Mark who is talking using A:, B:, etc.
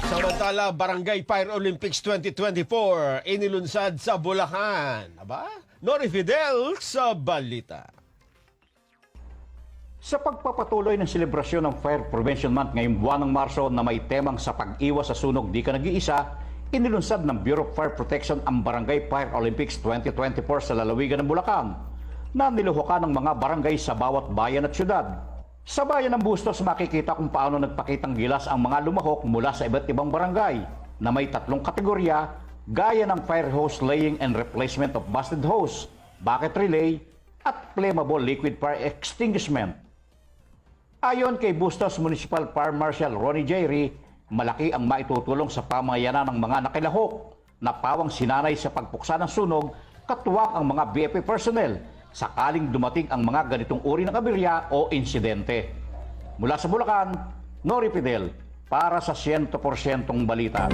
A: Samantala, Barangay Fire Olympics 2024 inilunsad sa Bulacan. Aba, Nori Fidel sa balita.
B: Sa pagpapatuloy ng selebrasyon ng Fire Prevention Month ngayong buwan ng Marso na may temang sa pag-iwas sa sunog di ka nag-iisa, inilunsad ng Bureau of Fire Protection ang Barangay Fire Olympics 2024 sa lalawigan ng Bulacan na niluhukan ng mga barangay sa bawat bayan at syudad. Sa bayan ng Bustos, makikita kung paano nagpakitang gilas ang mga lumahok mula sa iba't ibang barangay na may 3 kategorya gaya ng fire hose laying and replacement of busted hose, bucket relay, at flammable liquid fire extinguishment. Ayon kay Bustos Municipal Fire Marshal Ronnie Jerry, malaki ang maitutulong sa pamayanan ng mga nakilahok na pawang sinanay sa pagpuksa ng sunog katuwang ang mga BFP personnel sakaling dumating ang mga ganitong uri ng aberya o insidente. Mula sa Bulacan, Nori Fidel para sa 100% balita.